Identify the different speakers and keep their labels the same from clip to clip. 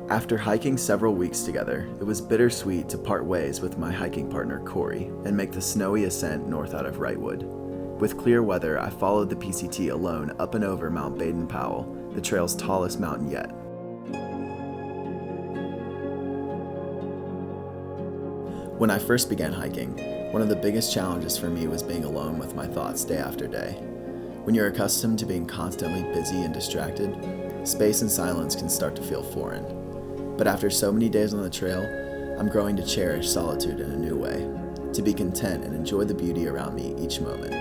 Speaker 1: After hiking several weeks together, it was bittersweet to part ways with my hiking partner Corey and make the snowy ascent north out of Wrightwood. With clear weather, I followed the PCT alone up and over Mount Baden-Powell, the trail's tallest mountain yet. When I first began hiking, one of the biggest challenges for me was being alone with my thoughts day after day. When you're accustomed to being constantly busy and distracted, space and silence can start to feel foreign. But after so many days on the trail, I'm growing to cherish solitude in a new way, to be content and enjoy the beauty around me each moment.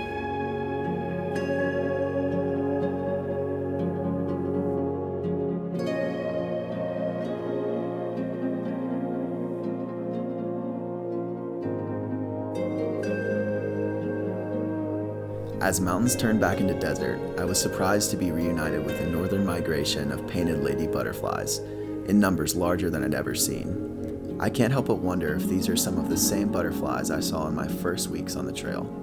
Speaker 1: As mountains turned back into desert, I was surprised to be reunited with a northern migration of painted lady butterflies, in numbers larger than I'd ever seen. I can't help but wonder if these are some of the same butterflies I saw in my first weeks on the trail.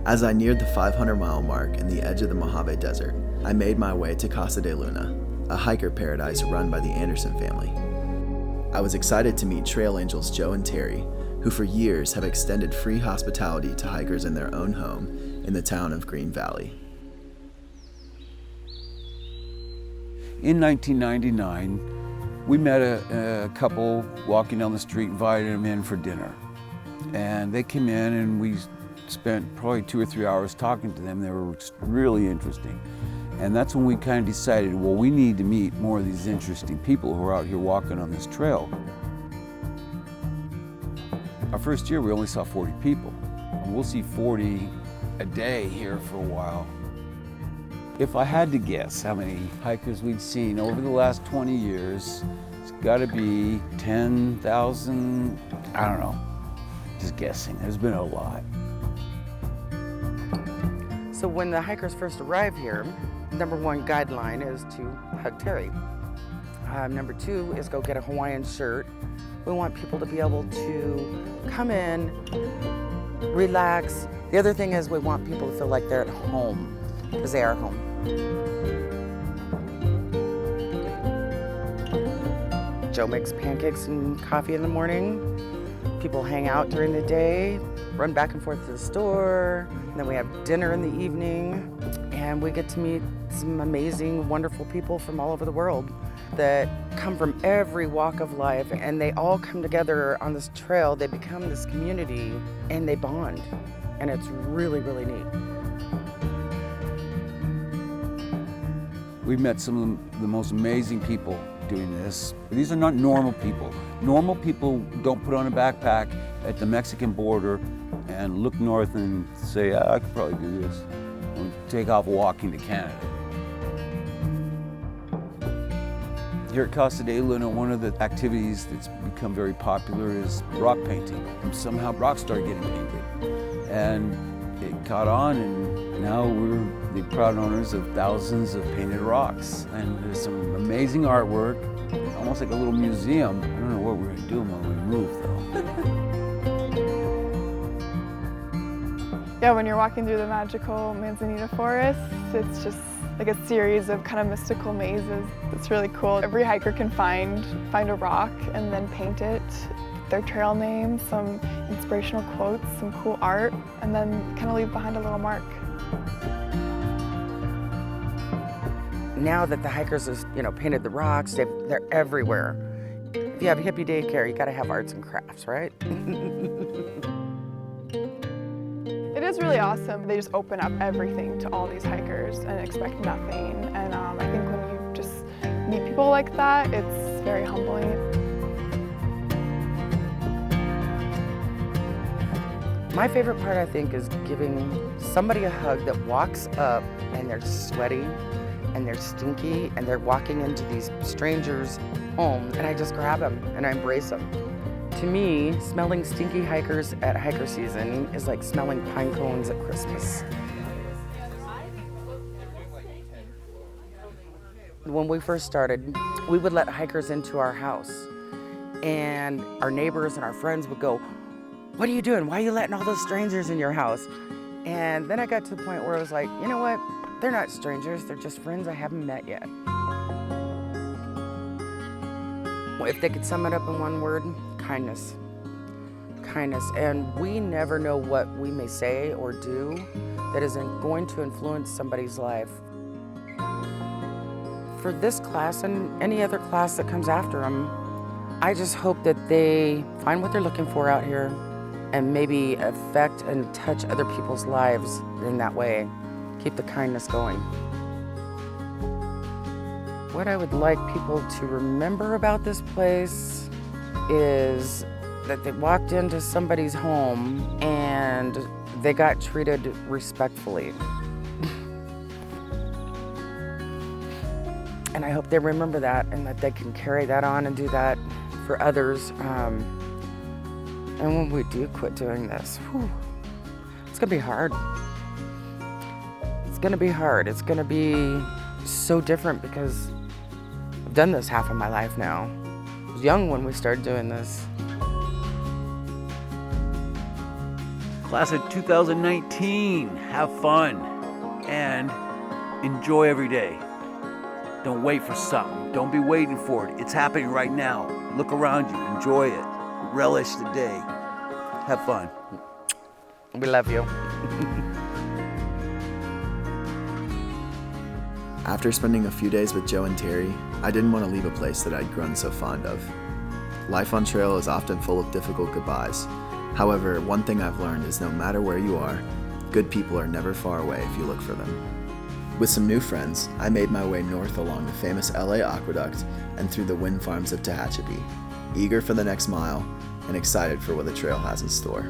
Speaker 1: As I neared the 500-mile mark in the edge of the Mojave Desert, I made my way to Casa de Luna, a hiker paradise run by the Anderson family. I was excited to meet trail angels Joe and Terrie, who for years have extended free hospitality to hikers in their own home in the town of Green Valley.
Speaker 2: In 1999, we met a couple walking down the street, invited them in for dinner. And they came in and we spent probably 2 or 3 hours talking to them. They were really interesting. And that's when we kind of decided, well, we need to meet more of these interesting people who are out here walking on this trail. Our first year, we only saw 40 people. And we'll see 40 a day here for a while. If I had to guess how many hikers we'd seen over the last 20 years, it's gotta be 10,000, I don't know, just guessing. There's been a lot.
Speaker 3: So when the hikers first arrive here, number one guideline is to hug Terrie. Number two is go get a Hawaiian shirt. We want people to be able to come in, relax. The other thing is we want people to feel like they're at home, because they are home. Joe makes pancakes and coffee in the morning. People hang out during the day, run back and forth to the store, and then we have dinner in the evening, and we get to meet some amazing, wonderful people from all over the world that come from every walk of life, and they all come together on this trail. They become this community, and they bond, and it's really, really neat.
Speaker 2: We've met some of the most amazing people doing this. These are not normal people. Normal people don't put on a backpack at the Mexican border and look north and say, I could probably do this, and take off walking to Canada. Here at Casa de Luna, one of the activities that's become very popular is rock painting. And somehow rocks started getting painted. And it caught on, and now we're the proud owners of thousands of painted rocks. And there's some amazing artwork, almost like a little museum. I don't know what we're gonna do when we move, though.
Speaker 4: Yeah, when you're walking through the magical Manzanita Forest, it's just like a series of kind of mystical mazes. It's really cool. Every hiker can find a rock and then paint it, their trail name, some inspirational quotes, some cool art, and then kind of leave behind a little mark.
Speaker 3: Now that the hikers have, painted the rocks, they're everywhere. If you have hippie daycare, you gotta have arts and crafts, right?
Speaker 4: It is really awesome. They just open up everything to all these hikers and expect nothing. And I think when you just meet people like that, it's very humbling.
Speaker 3: My favorite part, I think, is giving somebody a hug that walks up and they're sweaty and they're stinky and they're walking into these strangers' homes, and I just grab them and I embrace them. To me, smelling stinky hikers at hiker season is like smelling pine cones at Christmas. When we first started, we would let hikers into our house, and our neighbors and our friends would go, "What are you doing? Why are you letting all those strangers in your house?" And then I got to the point where I was like, you know what? They're not strangers, they're just friends I haven't met yet. If they could sum it up in one word, kindness. Kindness. And we never know what we may say or do that isn't going to influence somebody's life. For this class and any other class that comes after them, I just hope that they find what they're looking for out here and maybe affect and touch other people's lives in that way. Keep the kindness going. What I would like people to remember about this place is that they walked into somebody's home and they got treated respectfully. And I hope they remember that and that they can carry that on and do that for others. And when we do quit doing this, it's gonna be hard. It's gonna be hard. It's gonna be so different because I've done this half of my life now. I was young when we started doing this.
Speaker 2: Class of 2019, have fun and enjoy every day. Don't wait for something. Don't be waiting for it. It's happening right now. Look around you, enjoy it, relish the day. Have fun.
Speaker 3: We love you.
Speaker 1: After spending a few days with Joe and Terrie, I didn't want to leave a place that I'd grown so fond of. Life on trail is often full of difficult goodbyes. However, one thing I've learned is no matter where you are, good people are never far away if you look for them. With some new friends, I made my way north along the famous LA Aqueduct and through the wind farms of Tehachapi, eager for the next mile and excited for what the trail has in store.